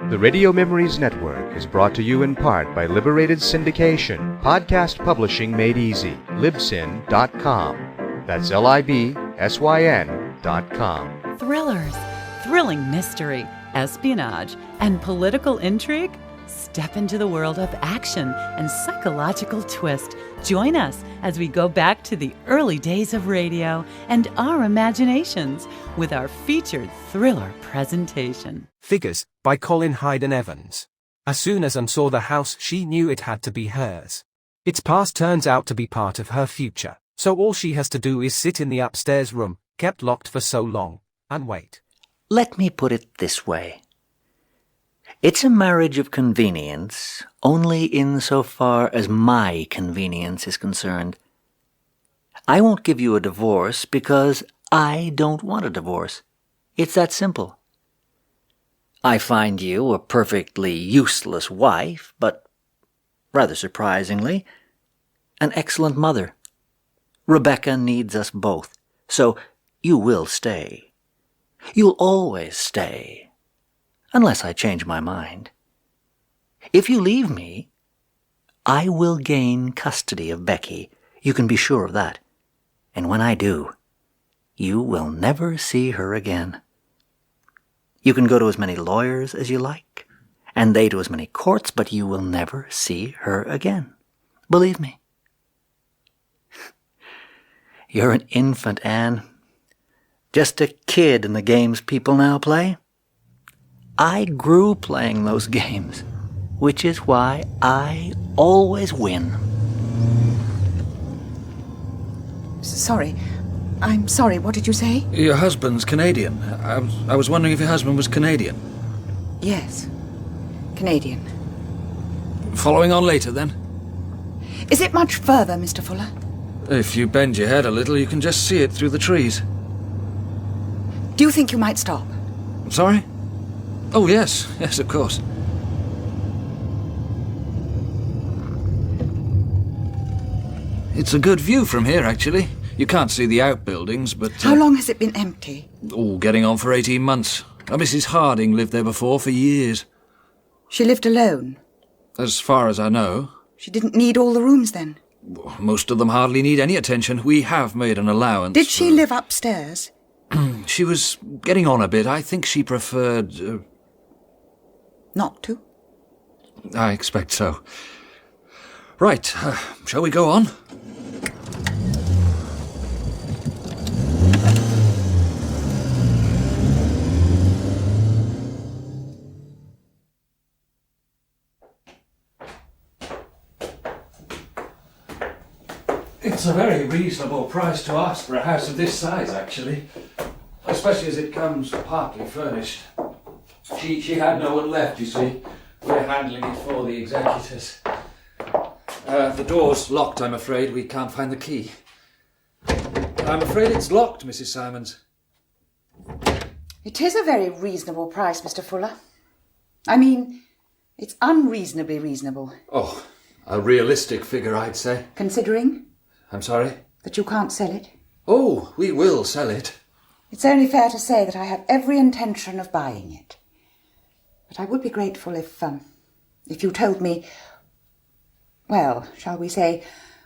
The Radio Memories Network is brought to you in part by Liberated Syndication, podcast publishing made easy, libsyn.com. That's libsyn.com. Thrillers, thrilling mystery, espionage, and political intrigue? Step into the world of action and psychological twist. Join us as we go back to the early days of radio and our imaginations with our featured thriller presentation. Figures, by Colin Hayden Evans. As soon as Anne saw the house, she knew it had to be hers. Its past turns out to be part of her future, so all she has to do is sit in the upstairs room, kept locked for so long, and wait. Let me put it this way. It's a marriage of convenience only insofar as my convenience is concerned. I won't give you a divorce because I don't want a divorce. It's that simple. I find you a perfectly useless wife, but, rather surprisingly, an excellent mother. Rebecca needs us both, so you will stay. You'll always stay. Unless I change my mind. If you leave me, I will gain custody of Becky. You can be sure of that. And when I do, you will never see her again. You can go to as many lawyers as you like, and they to as many courts, but you will never see her again. Believe me. You're an infant, Anne. Just a kid in the games people now play. I grew playing those games, which is why I always win. Sorry. I'm sorry. What did you say? Your husband's Canadian. I was wondering if your husband was Canadian. Yes. Canadian. Following on later, then? Is it much further, Mr. Fuller? If you bend your head a little, you can just see it through the trees. Do you think you might stop? Sorry? Oh, yes. Yes, of course. It's a good view from here, actually. You can't see the outbuildings, but... How long has it been empty? Oh, getting on for 18 months. Mrs. Harding lived there before for years. She lived alone? As far as I know. She didn't need all the rooms, then? Most of them hardly need any attention. We have made an allowance. Did she live upstairs? She was getting on a bit. I think she preferred... Not to? I expect so. Right, shall we go on? It's a very reasonable price to ask for a house of this size, actually. Especially as it comes partly furnished. She had no one left, you see. We're handling it for the executors. The door's locked, I'm afraid. We can't find the key. I'm afraid it's locked, Mrs. Simons. It is a very reasonable price, Mr. Fuller. I mean, it's unreasonably reasonable. Oh, a realistic figure, I'd say. Considering? I'm sorry? That you can't sell it? Oh, we will sell it. It's only fair to say that I have every intention of buying it. But I would be grateful if you told me, well, shall we say,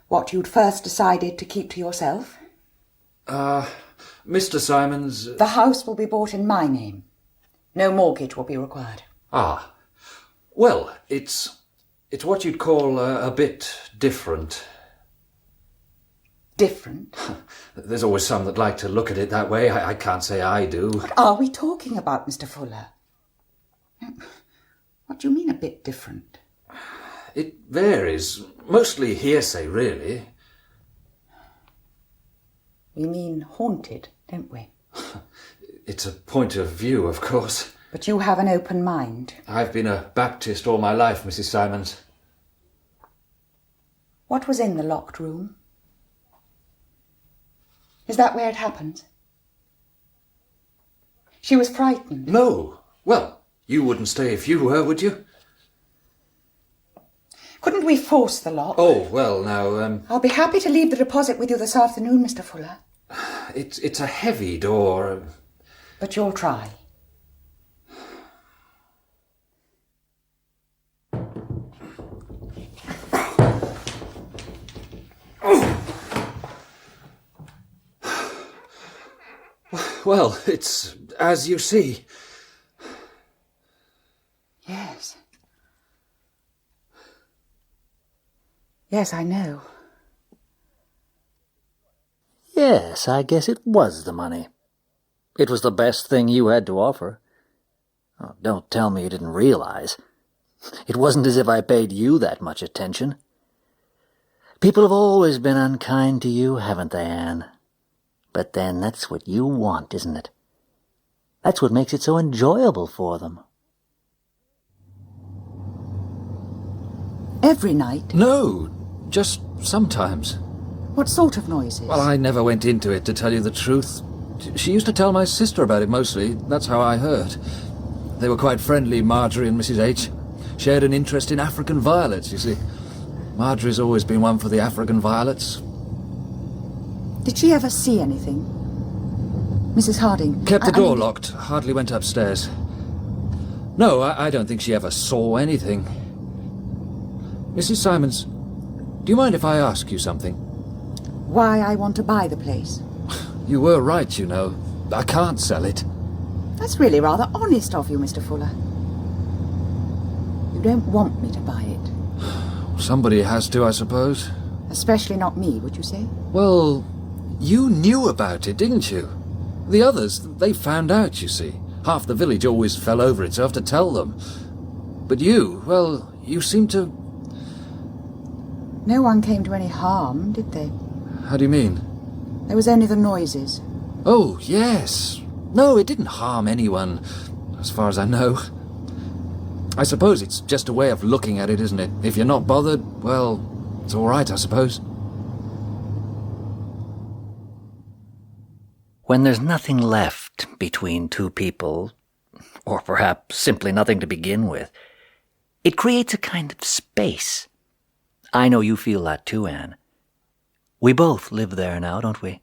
what you'd first decided to keep to yourself? Mr. Simons... The house will be bought in my name. No mortgage will be required. Ah. Well, it's what you'd call a bit different. Different? There's always some that like to look at it that way. I can't say I do. What are we talking about, Mr. Fuller? What do you mean a bit different? It varies. Mostly hearsay, really. We mean haunted, don't we? It's a point of view, of course. But you have an open mind. I've been a Baptist all my life, Mrs. Simons. What was in the locked room? Is that where it happened? She was frightened. No. Well, you wouldn't stay if you were, would you? Couldn't we force the lock? Oh, well, now, I'll be happy to leave the deposit with you this afternoon, Mr. Fuller. It's a heavy door. But you'll try. Well, it's as you see. Yes. Yes, I know. Yes, I guess it was the money. It was the best thing you had to offer. Oh, don't tell me you didn't realize. It wasn't as if I paid you that much attention. People have always been unkind to you, haven't they, Anne? But then that's what you want, isn't it? That's what makes it so enjoyable for them. Every night? No, just sometimes. What sort of noises? Well, I never went into it, to tell you the truth. She used to tell my sister about it mostly. That's how I heard. They were quite friendly, Marjorie and Mrs. H. Shared an interest in African violets, you see. Marjorie's always been one for the African violets. Did she ever see anything? Mrs. Harding? Kept the door locked, hardly went upstairs. No, I don't think she ever saw anything. Mrs. Simons, do you mind if I ask you something? Why I want to buy the place? You were right, you know. I can't sell it. That's really rather honest of you, Mr. Fuller. You don't want me to buy it. Somebody has to, I suppose. Especially not me, would you say? Well, you knew about it, didn't you? The others, they found out, you see. Half the village always fell over itself to tell them. But you, well, you seem to... No one came to any harm, did they? How do you mean? There was only the noises. Oh, yes. No, it didn't harm anyone, as far as I know. I suppose it's just a way of looking at it, isn't it? If you're not bothered, well, it's all right, I suppose. When there's nothing left between two people, or perhaps simply nothing to begin with, it creates a kind of space. I know you feel that too, Anne. We both live there now, don't we?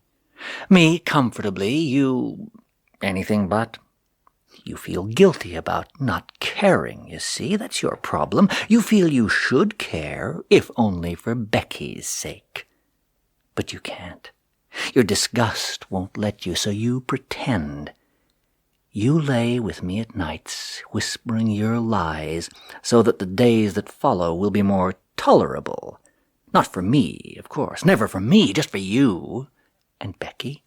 Me, comfortably, you... anything but. You feel guilty about not caring, you see. That's your problem. You feel you should care, if only for Becky's sake. But you can't. Your disgust won't let you, so you pretend. You lay with me at nights, whispering your lies, so that the days that follow will be more tolerable. Not for me, of course. Never for me, just for you. And Becky,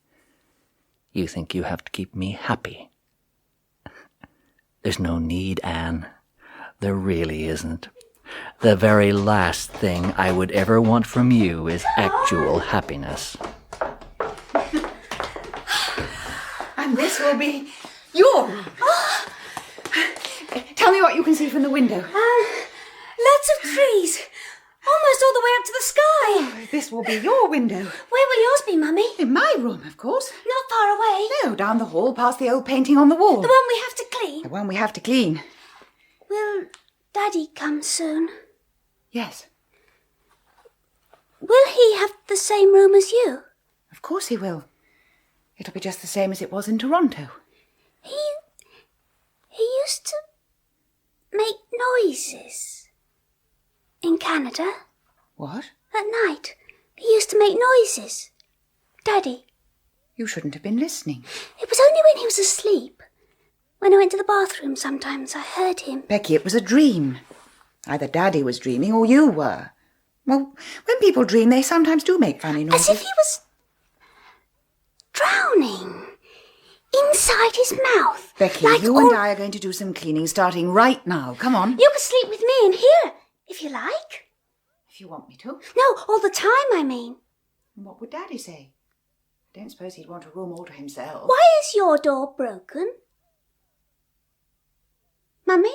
you think you have to keep me happy. There's no need, Anne. There really isn't. The very last thing I would ever want from you is actual happiness. And this will be your room. Tell me what you can see from the window. Lots of trees. Almost all the way up to the sky. Oh, this will be your window. Where will yours be, Mummy? In my room, of course. Not far away. No, down the hall, past the old painting on the wall. The one we have to clean. The one we have to clean. Will Daddy come soon? Yes. Will he have the same room as you? Of course he will. It'll be just the same as it was in Toronto. He used to make noises. In Canada. What? At night. He used to make noises. Daddy. You shouldn't have been listening. It was only when he was asleep. When I went to the bathroom sometimes, I heard him. Becky, it was a dream. Either Daddy was dreaming or you were. Well, when people dream, they sometimes do make funny noises. As if he was drowning. Inside his mouth. Becky, like you and I are going to do some cleaning starting right now. Come on. You can sleep with me in here, if you like. If you want me to. No, all the time, I mean. And what would Daddy say? I don't suppose he'd want a room all to himself. Why is your door broken? Mummy?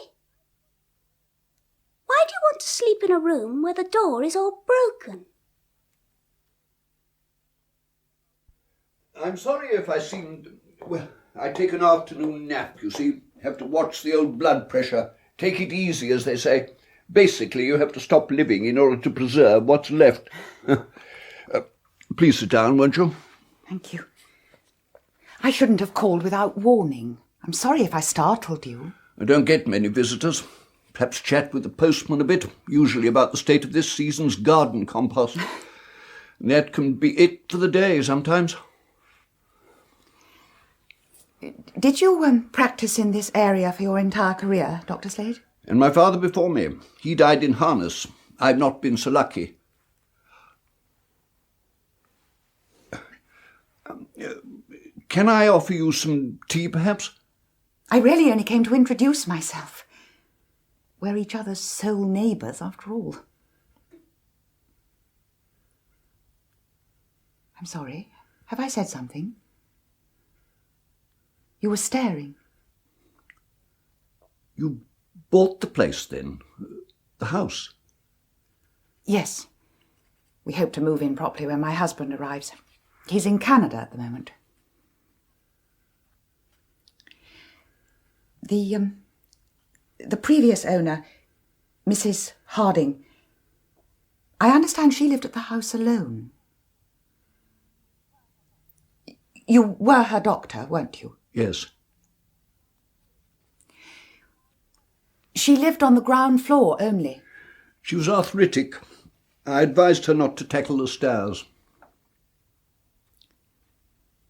Why do you want to sleep in a room where the door is all broken? I'm sorry if I seemed... Well, I take an afternoon nap, you see. Have to watch the old blood pressure. Take it easy, as they say. Basically, you have to stop living in order to preserve what's left. Please sit down, won't you? Thank you. I shouldn't have called without warning. I'm sorry if I startled you. I don't get many visitors. Perhaps chat with the postman a bit, usually about the state of this season's garden compost. And that can be it for the day sometimes. Did you practice in this area for your entire career, Dr. Slade? And my father before me. He died in harness. I've not been so lucky. Can I offer you some tea, perhaps? I really only came to introduce myself. We're each other's sole neighbours, after all. I'm sorry. Have I said something? You were staring. You bought the place, then? The house? Yes. We hope to move in properly when my husband arrives. He's in Canada at the moment. The previous owner, Mrs. Harding, I understand she lived at the house alone. You were her doctor, weren't you? Yes. She lived on the ground floor only. She was arthritic. I advised her not to tackle the stairs.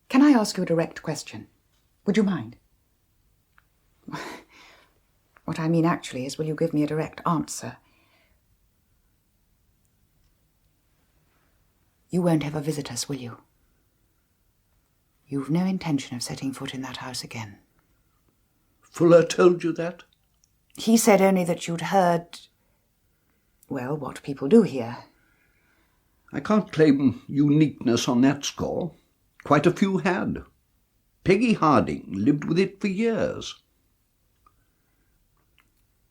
Can I ask you a direct question? Would you mind? What I mean actually is, will you give me a direct answer? You won't ever visit us, will you? You've no intention of setting foot in that house again. Fuller told you that? He said only that you'd heard, well, what people do here. I can't claim uniqueness on that score. Quite a few had. Peggy Harding lived with it for years.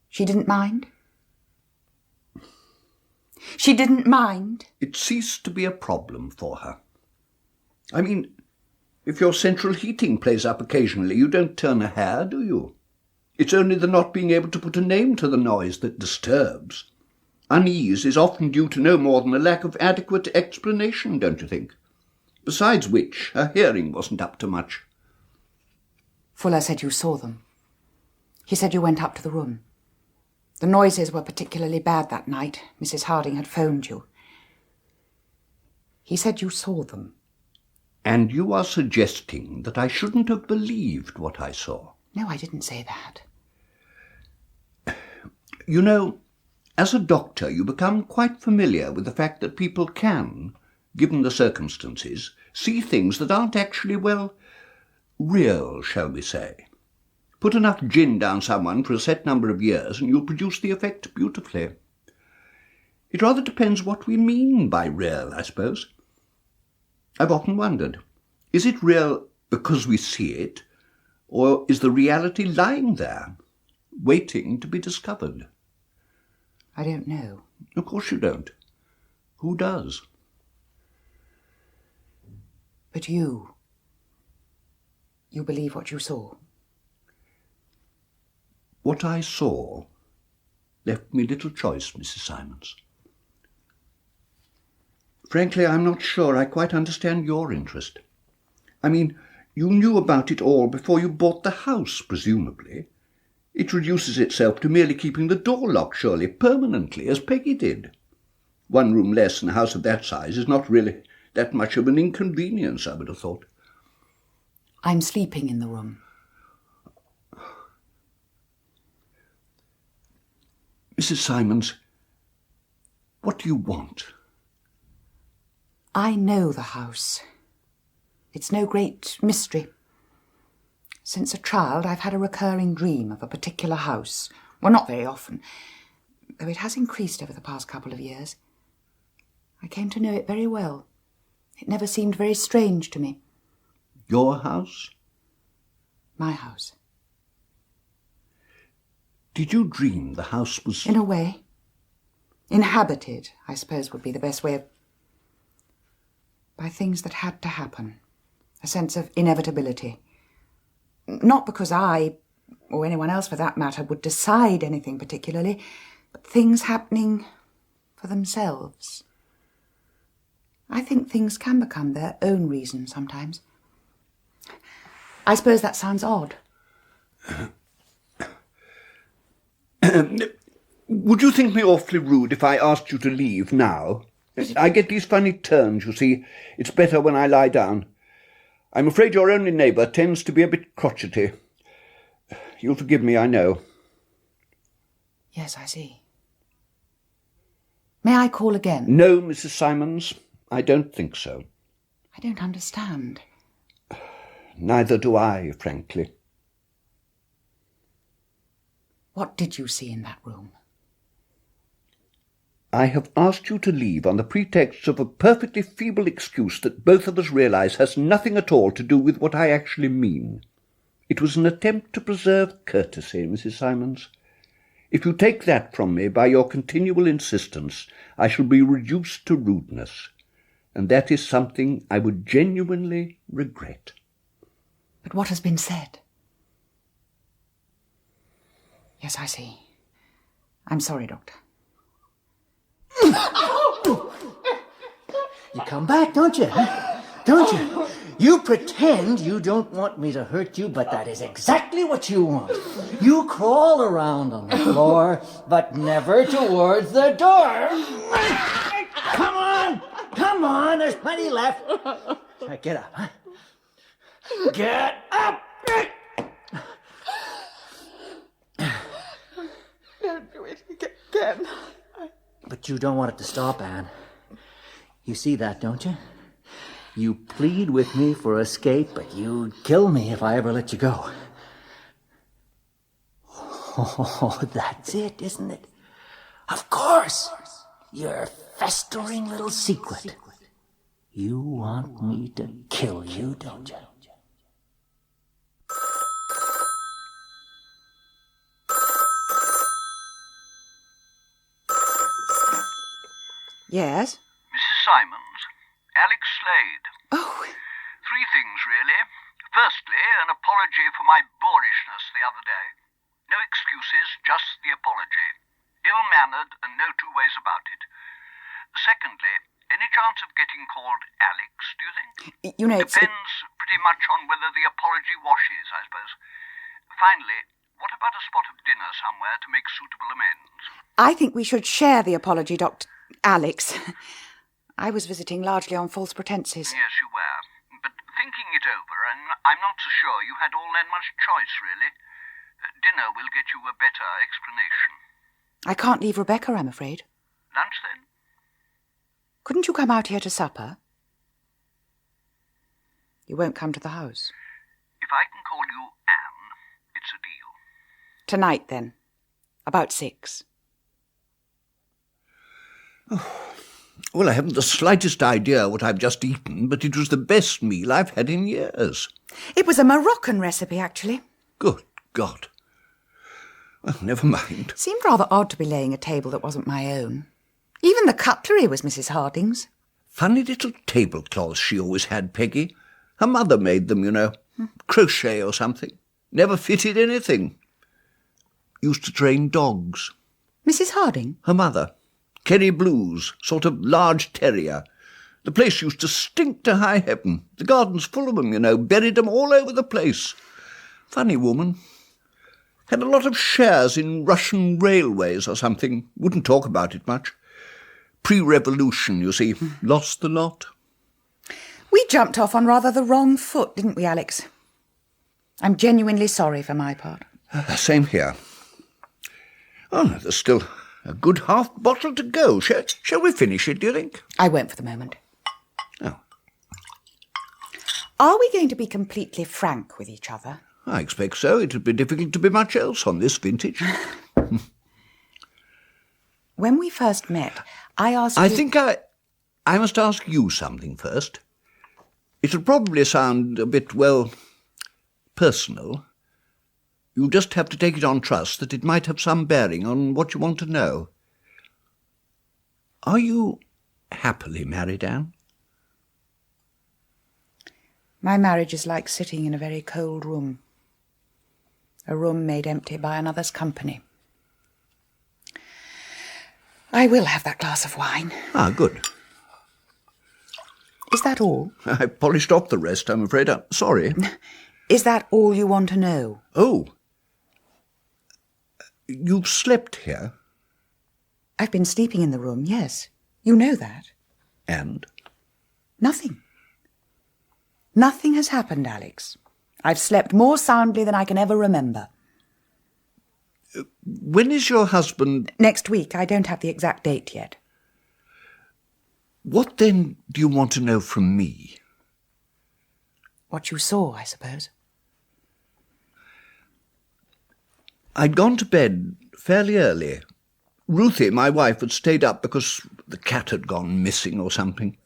She didn't mind? She didn't mind? It ceased to be a problem for her. I mean, if your central heating plays up occasionally, you don't turn a hair, do you? It's only the not being able to put a name to the noise that disturbs. Unease is often due to no more than a lack of adequate explanation, don't you think? Besides which, her hearing wasn't up to much. Fuller said you saw them. He said you went up to the room. The noises were particularly bad that night. Mrs. Harding had phoned you. He said you saw them. And you are suggesting that I shouldn't have believed what I saw? No, I didn't say that. You know, as a doctor, you become quite familiar with the fact that people can, given the circumstances, see things that aren't actually, well, real, shall we say. Put enough gin down someone for a set number of years and you'll produce the effect beautifully. It rather depends what we mean by real, I suppose. I've often wondered, is it real because we see it, or is the reality lying there, waiting to be discovered? I don't know. Of course you don't. Who does? But you believe what you saw? What I saw left me little choice, Mrs. Simons. Frankly, I'm not sure I quite understand your interest. I mean, you knew about it all before you bought the house, presumably. It reduces itself to merely keeping the door locked, surely, permanently, as Peggy did. 1 room less in a house of that size is not really that much of an inconvenience, I would have thought. I'm sleeping in the room. Mrs. Simons, what do you want? I know the house. It's no great mystery. Since a child, I've had a recurring dream of a particular house. Well, not very often, though it has increased over the past couple of years. I came to know it very well. It never seemed very strange to me. Your house? My house. Did you dream the house was... In a way. Inhabited, I suppose, would be the best way of... by things that had to happen. A sense of inevitability. Not because I, or anyone else for that matter, would decide anything particularly, but things happening for themselves. I think things can become their own reason sometimes. I suppose that sounds odd. Would you think me awfully rude if I asked you to leave now? I get these funny turns, you see. It's better when I lie down. I'm afraid your only neighbour tends to be a bit crotchety. You'll forgive me, I know. Yes, I see. May I call again? No, Mrs. Simons, I don't think so. I don't understand. Neither do I, frankly. What did you see in that room? I have asked you to leave on the pretext of a perfectly feeble excuse that both of us realise has nothing at all to do with what I actually mean. It was an attempt to preserve courtesy, Mrs. Simons. If you take that from me by your continual insistence, I shall be reduced to rudeness, and that is something I would genuinely regret. But what has been said? Yes, I see. I'm sorry, Doctor. You come back, don't you? Don't you? You pretend you don't want me to hurt you, but that is exactly what you want. You crawl around on the floor, but never towards the door. Come on, there's plenty left. Right, get up, huh? Get up! Don't do it again. But you don't want it to stop, Anne. You see that, don't you? You plead with me for escape, but you'd kill me if I ever let you go. Oh, that's it, isn't it? Of course. Your festering little secret. You want me to kill you, don't you? Yes? Mrs. Simons, Alex Slade. Oh. 3 things, really. Firstly, an apology for my boorishness the other day. No excuses, just the apology. Ill-mannered and no two ways about it. Secondly, any chance of getting called Alex, do you think? You know, Depends pretty much on whether the apology washes, I suppose. Finally, what about a spot of dinner somewhere to make suitable amends? I think we should share the apology, Dr. Alex. I was visiting largely on false pretences. Yes, you were. But thinking it over, and I'm not so sure you had all that much choice, really. Dinner will get you a better explanation. I can't leave Rebecca, I'm afraid. Lunch, then? Couldn't you come out here to supper? You won't come to the house. If I can call you Anne, it's a deal. Tonight, then. About 6. Well, I haven't the slightest idea what I've just eaten, but it was the best meal I've had in years. It was a Moroccan recipe, actually. Good God. Well, never mind. It seemed rather odd to be laying a table that wasn't my own. Even the cutlery was Mrs. Harding's. Funny little tablecloths she always had, Peggy. Her mother made them, you know. Crochet or something. Never fitted anything. Used to train dogs. Mrs. Harding? Her mother. Kerry Blues, sort of large terrier. The place used to stink to high heaven. The garden's full of them, you know, buried them all over the place. Funny woman. Had a lot of shares in Russian railways or something. Wouldn't talk about it much. Pre-revolution, you see. Lost the lot. We jumped off on rather the wrong foot, didn't we, Alex? I'm genuinely sorry for my part. Same here. Oh, there's still a good half bottle to go. Shall we finish it, do you think? I won't for the moment. Oh. Are we going to be completely frank with each other? I expect so. It would be difficult to be much else on this vintage. When we first met, I asked I you... think I must ask you something first. It'll probably sound a bit, well, personal. You'll just have to take it on trust that it might have some bearing on what you want to know. Are you happily married, Anne? My marriage is like sitting in a very cold room. A room made empty by another's company. I will have that glass of wine. Ah, good. Is that all? I polished off the rest, I'm afraid. I'm sorry. Is that all you want to know? Oh. You've slept here? I've been sleeping in the room, yes. You know that. And? Nothing. Nothing has happened, Alex. I've slept more soundly than I can ever remember. When is your husband... Next week. I don't have the exact date yet. What then do you want to know from me? What you saw, I suppose. I'd gone to bed fairly early. Ruthie, my wife, had stayed up because the cat had gone missing or something.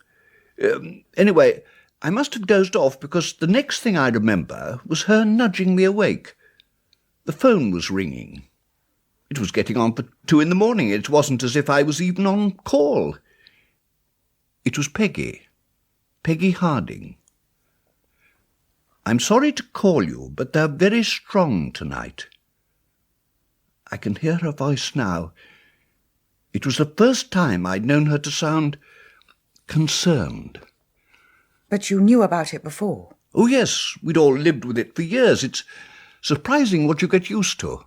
Anyway, I must have dozed off because the next thing I remember was her nudging me awake. The phone was ringing. It was getting on for 2 a.m. It wasn't as if I was even on call. It was Peggy Harding. I'm sorry to call you, but they're very strong tonight. I can hear her voice now. It was the first time I'd known her to sound concerned. But you knew about it before? Oh, yes, we'd all lived with it for years. It's surprising what you get used to.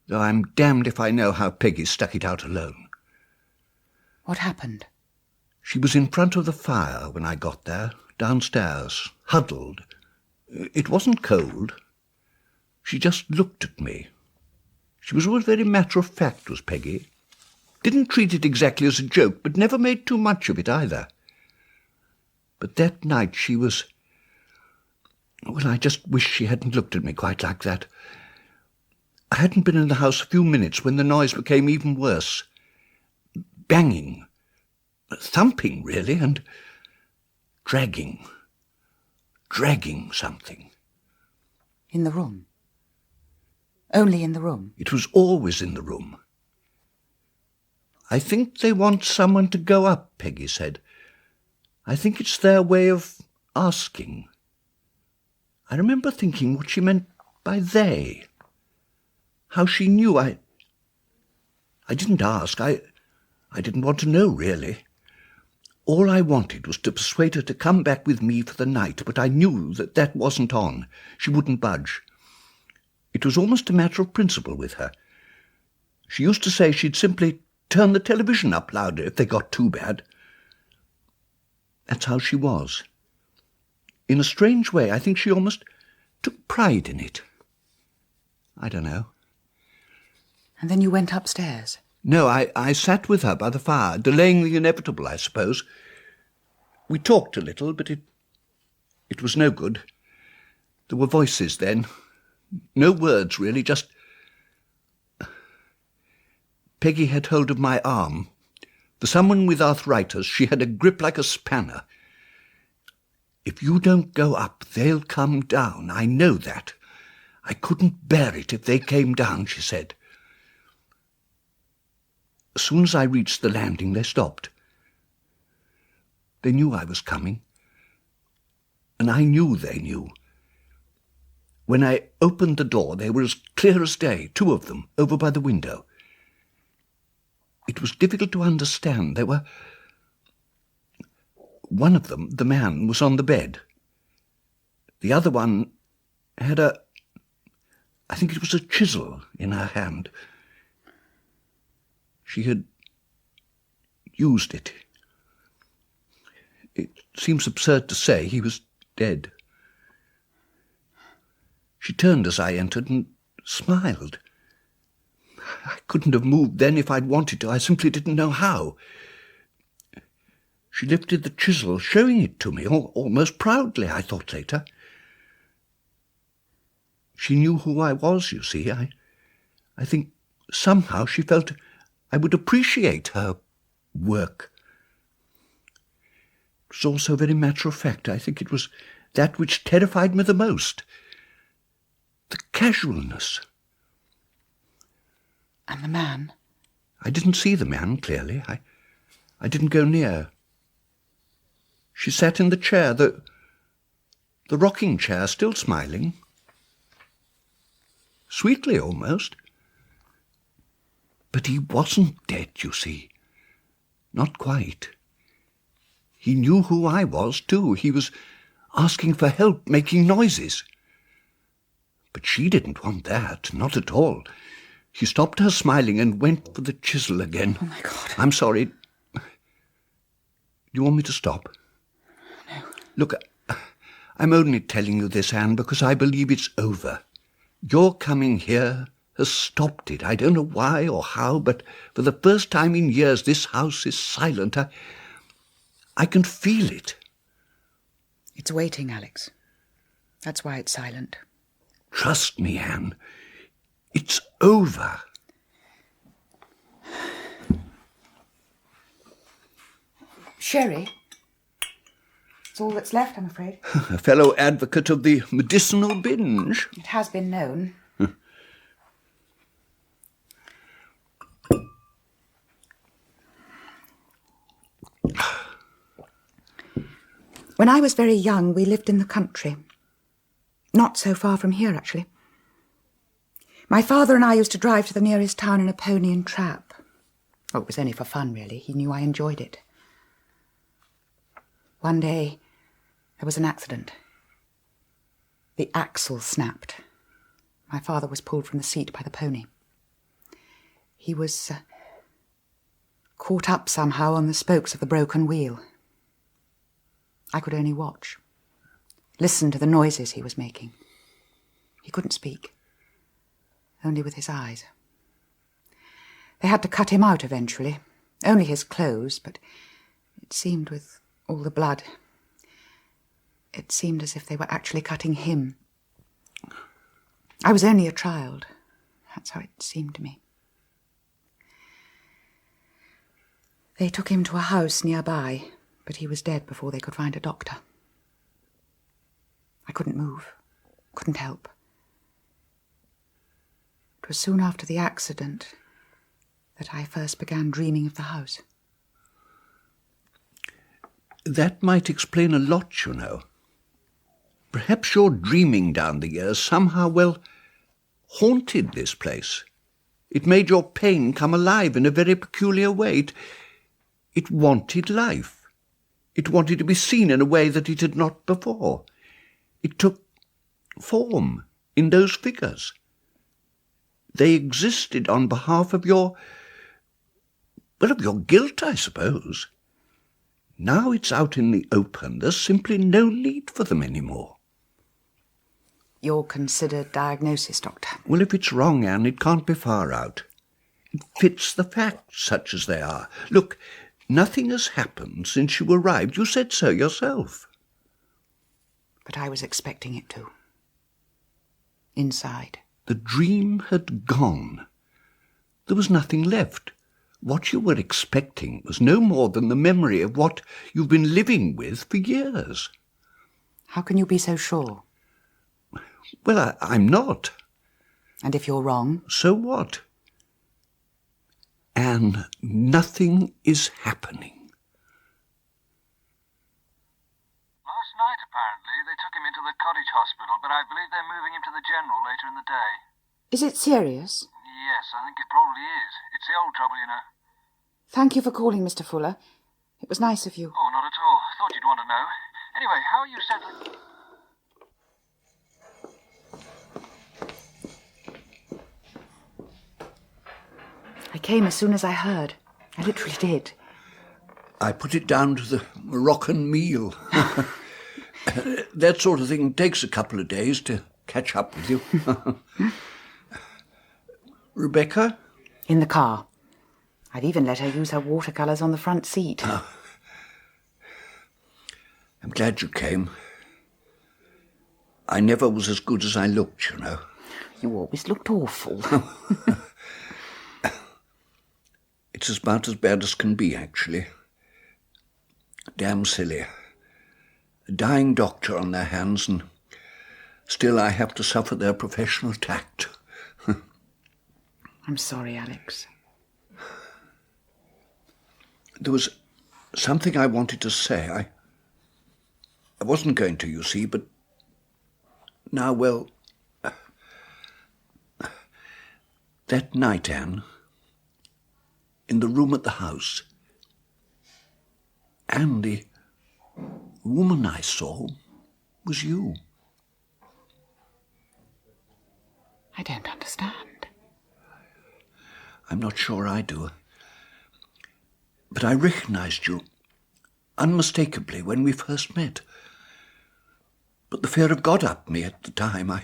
Though I'm damned if I know how Peggy stuck it out alone. What happened? She was in front of the fire when I got there, downstairs, huddled. It wasn't cold. She just looked at me. She was always very matter-of-fact, was Peggy. Didn't treat it exactly as a joke, but never made too much of it either. But that night she was... Well, I just wish she hadn't looked at me quite like that. I hadn't been in the house a few minutes when the noise became even worse. Banging. Thumping, really, and dragging something. In the room? Only in the room? It was always in the room. I think they want someone to go up, Peggy said. I think it's their way of asking. I remember thinking what she meant by they. How she knew. I didn't ask. I didn't want to know, really. All I wanted was to persuade her to come back with me for the night, but I knew that wasn't on. She wouldn't budge. It was almost a matter of principle with her. She used to say she'd simply turn the television up louder if they got too bad. That's how she was. In a strange way, I think she almost took pride in it. I don't know. And then you went upstairs? No, I sat with her by the fire, delaying the inevitable, I suppose. We talked a little, but it was no good. There were voices then. No words, really, just... Peggy had hold of my arm. For someone with arthritis, she had a grip like a spanner. If you don't go up, they'll come down. I know that. I couldn't bear it if they came down, she said. As soon as I reached the landing, they stopped. They knew I was coming. And I knew they knew. When I opened the door, they were as clear as day, 2 of them, over by the window. It was difficult to understand. They were... One of them, the man, was on the bed. The other one had I think it was a chisel in her hand. She had used it. It seems absurd to say he was dead. She turned as I entered and smiled. I couldn't have moved then if I'd wanted to. I simply didn't know how. She lifted the chisel, showing it to me, almost proudly, I thought later. She knew who I was, you see. I think somehow she felt I would appreciate her work. It was all so very matter-of-fact. I think it was that which terrified me the most. The casualness. And the man? I didn't see the man, clearly. I didn't go near. She sat in the chair, the rocking chair, still smiling. Sweetly, almost. But he wasn't dead, you see. Not quite. He knew who I was, too. He was asking for help, making noises. But she didn't want that, not at all. She stopped her smiling and went for the chisel again. Oh, my God. I'm sorry. Do you want me to stop? No. Look, I'm only telling you this, Anne, because I believe it's over. Your coming here has stopped it. I don't know why or how, but for the first time in years this house is silent. I can feel it. It's waiting, Alex. That's why it's silent. Trust me, Anne. It's over. Sherry? It's all that's left, I'm afraid. A fellow advocate of the medicinal binge. It has been known. When I was very young, we lived in the country. Not so far from here, actually. My father and I used to drive to the nearest town in a pony and trap. Oh, it was only for fun, really. He knew I enjoyed it. One day, there was an accident. The axle snapped. My father was pulled from the seat by the pony. He was caught up somehow on the spokes of the broken wheel. I could only watch, listen to the noises he was making. He couldn't speak, only with his eyes. They had to cut him out eventually, only his clothes, but it seemed with all the blood, it seemed as if they were actually cutting him. I was only a child. That's how it seemed to me. They took him to a house nearby, but he was dead before they could find a doctor. I couldn't move, couldn't help. It was soon after the accident that I first began dreaming of the house. That might explain a lot, you know. Perhaps your dreaming down the years somehow, well, haunted this place. It made your pain come alive in a very peculiar way. It wanted life. It wanted to be seen in a way that it had not before. It took form in those figures. They existed on behalf of your guilt, I suppose. Now it's out in the open. There's simply no need for them anymore. Your considered diagnosis, Doctor? Well, if it's wrong, Anne, it can't be far out. It fits the facts, such as they are. Look, nothing has happened since you arrived. You said so yourself. But I was expecting it to. Inside. The dream had gone. There was nothing left. What you were expecting was no more than the memory of what you've been living with for years. How can you be so sure? Well, I'm not. And if you're wrong? So what? Anne, nothing is happening. Last night, apparently, they took him into the cottage hospital, but I believe they're moving him to the general later in the day. Is it serious? Yes, I think it probably is. It's the old trouble, you know. Thank you for calling, Mr. Fuller. It was nice of you. Oh, not at all. Thought you'd want to know. Anyway, how are you settling? I came as soon as I heard. I literally did. I put it down to the Moroccan meal. That sort of thing takes a couple of days to catch up with you. Rebecca? In the car. I've even let her use her watercolours on the front seat. Oh. I'm glad you came. I never was as good as I looked, you know. You always looked awful. It's about as bad as can be, actually. Damn silly. A dying doctor on their hands, and still I have to suffer their professional tact. I'm sorry, Alex. There was something I wanted to say. I wasn't going to, you see, but now, well, that night, Anne, in the room at the house, and the woman I saw was you. I don't understand. I'm not sure I do. But I recognized you unmistakably when we first met. But the fear of God upped me at the time. I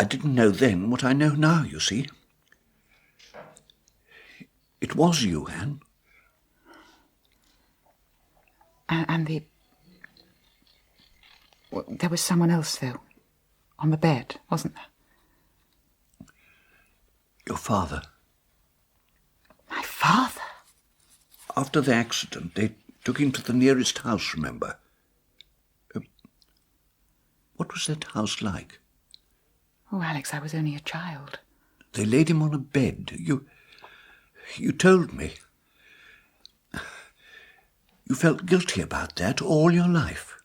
didn't know then what I know now, you see. It was you, Anne. And the... Well, there was someone else, though, on the bed, wasn't there? Your father. My father? After the accident, they took him to the nearest house, remember? What was that house like? Oh, Alex, I was only a child. They laid him on a bed. You told me. You felt guilty about that all your life.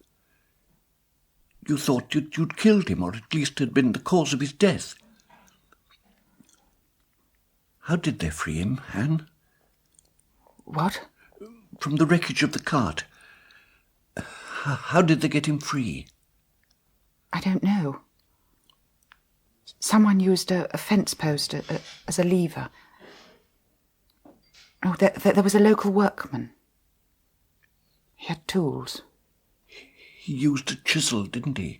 You thought you'd killed him, or at least had been the cause of his death. How did they free him, Anne? What? From the wreckage of the cart. How did they get him free? I don't know. Someone used a fence post as a lever. Oh, there was a local workman. He had tools. He used a chisel, didn't he?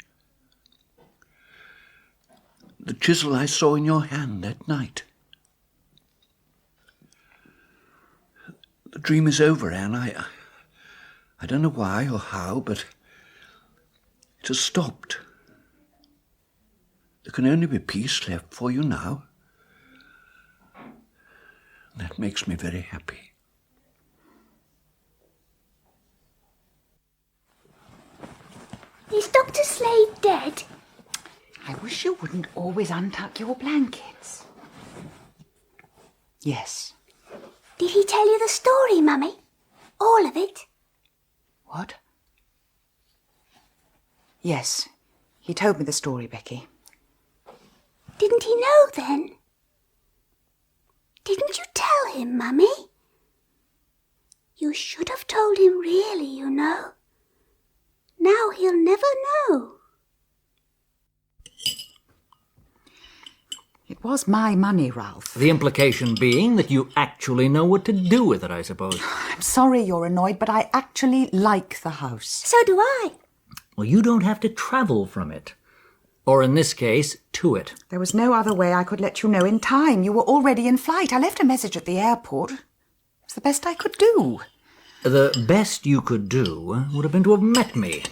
The chisel I saw in your hand that night. The dream is over, Anne. I don't know why or how, but it has stopped. There can only be peace left for you now. That makes me very happy. Is Dr. Slade dead? I wish you wouldn't always untuck your blankets. Yes. Did he tell you the story, Mummy? All of it? What? Yes. He told me the story, Becky. Didn't he know then? Didn't you tell him, Mummy? You should have told him really, you know. Now he'll never know. It was my money, Ralph. The implication being that you actually know what to do with it, I suppose. I'm sorry you're annoyed, but I actually like the house. So do I. Well, you don't have to travel from it. Or in this case, to it. There was no other way I could let you know in time. You were already in flight. I left a message at the airport. It's the best I could do. The best you could do would have been to have met me.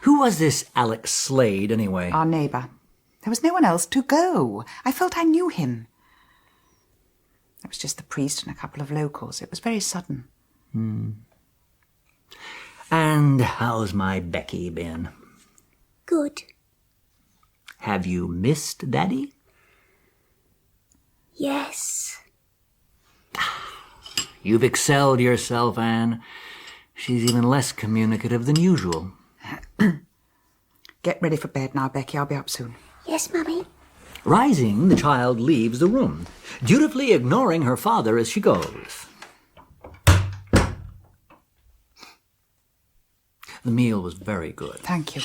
Who was this Alex Slade, anyway? Our neighbour. There was no one else to go. I felt I knew him. It was just the priest and a couple of locals. It was very sudden. And how's my Becky been? Good. Have you missed Daddy? Yes. You've excelled yourself, Anne. She's even less communicative than usual. Get ready for bed now, Becky. I'll be up soon. Yes, Mummy. Rising, the child leaves the room, dutifully ignoring her father as she goes. The meal was very good. Thank you.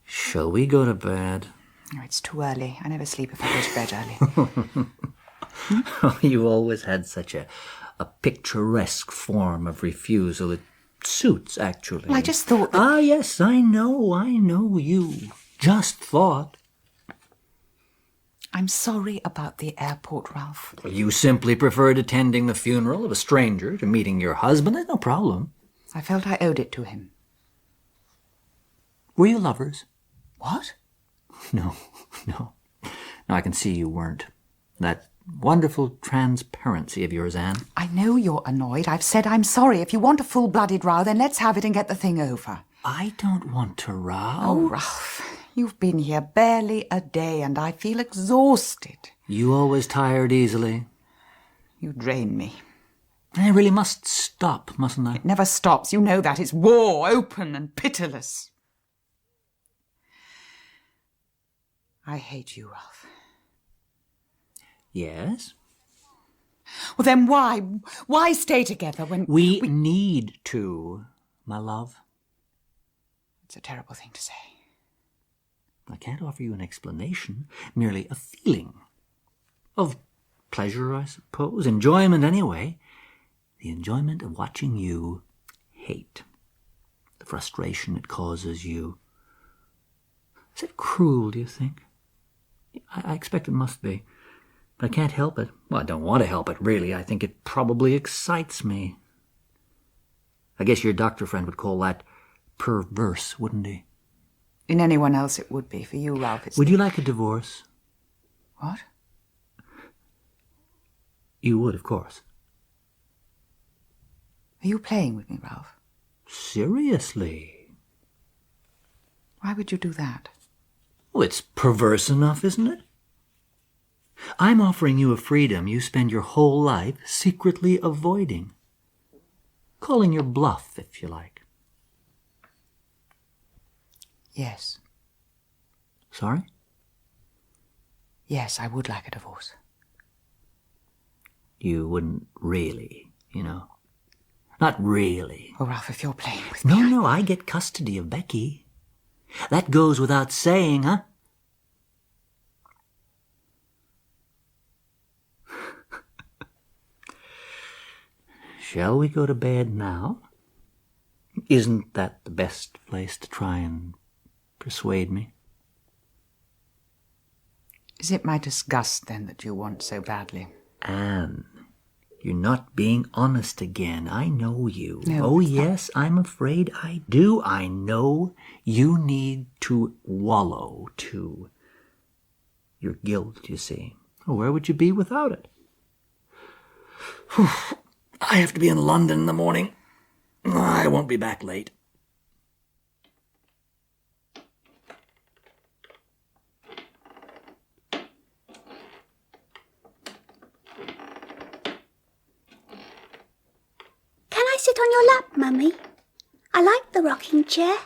Shall we go to bed? Oh, it's too early. I never sleep if I go to bed early. You always had such a picturesque form of refusal. It suits, actually. Well, I just thought that... Ah, yes, I know you. Just thought. I'm sorry about the airport, Ralph. You simply preferred attending the funeral of a stranger to meeting your husband. There's no problem. I felt I owed it to him. Were you lovers? What? No. No, I can see you weren't. That wonderful transparency of yours, Anne. I know you're annoyed. I've said I'm sorry. If you want a full-blooded row, then let's have it and get the thing over. I don't want to row. Oh, Ralph, you've been here barely a day and I feel exhausted. You always tired easily. You drain me. I really must stop, mustn't I? It never stops. You know that. It's war, open and pitiless. I hate you, Ralph. Yes? Well, then why? Why stay together when... We need to, my love. It's a terrible thing to say. I can't offer you an explanation, merely a feeling. Of pleasure, I suppose. Enjoyment, anyway. The enjoyment of watching you hate, the frustration it causes you. Is it cruel, do you think? I expect it must be, but I can't help it. Well, I don't want to help it, really. I think it probably excites me. I guess your doctor friend would call that perverse, wouldn't he? In anyone else it would be. For you, Ralph, it's... Would you like a divorce? What? You would, of course. Are you playing with me, Ralph? Seriously? Why would you do that? Well, it's perverse enough, isn't it? I'm offering you a freedom you spend your whole life secretly avoiding. Calling your bluff, if you like. Yes. Sorry? Yes, I would like a divorce. You wouldn't really, you know. Not really. Oh, Ralph, if you're playing with me... No, I get custody of Becky. That goes without saying, huh? Shall we go to bed now? Isn't that the best place to try and persuade me? Is it my disgust, then, that you want so badly? Anne, you're not being honest again. I know you. No, oh, yes, I'm afraid I do. I know you need to wallow, too. Your guilt, you see. Where would you be without it? I have to be in London in the morning. I won't be back late. Can I sit on your lap, Mummy? I like the rocking chair.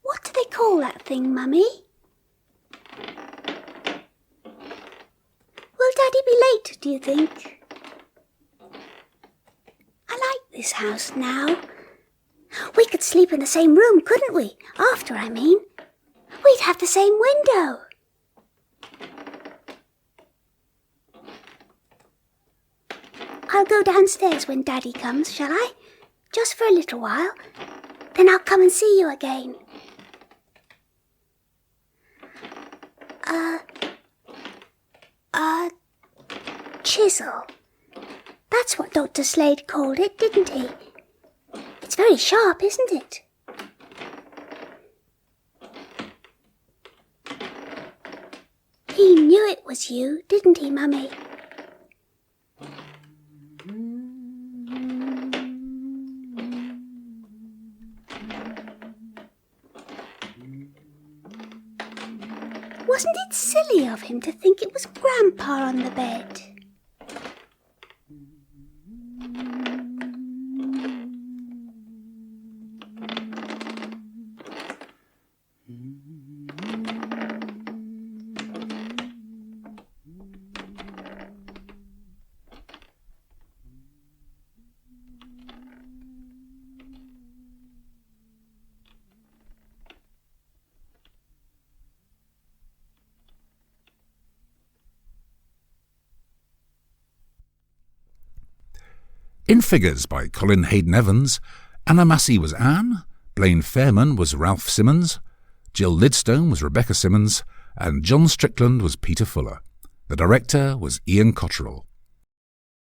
What do they call that thing, Mummy? Will Daddy be late, do you think? I like this house now. We could sleep in the same room, couldn't we? After, I mean. We'd have the same window. I'll go downstairs when Daddy comes, shall I? Just for a little while. Then I'll come and see you again. Chisel. That's what Dr. Slade called it, didn't he? It's very sharp, isn't it? He knew it was you, didn't he, Mummy? Wasn't it silly of him to think it was Grandpa on the bed? In Figures by Colin Hayden Evans, Anna Massey was Anne, Blaine Fairman was Ralph Simmons, Jill Lidstone was Rebecca Simmons, and John Strickland was Peter Fuller. The director was Ian Cotterill.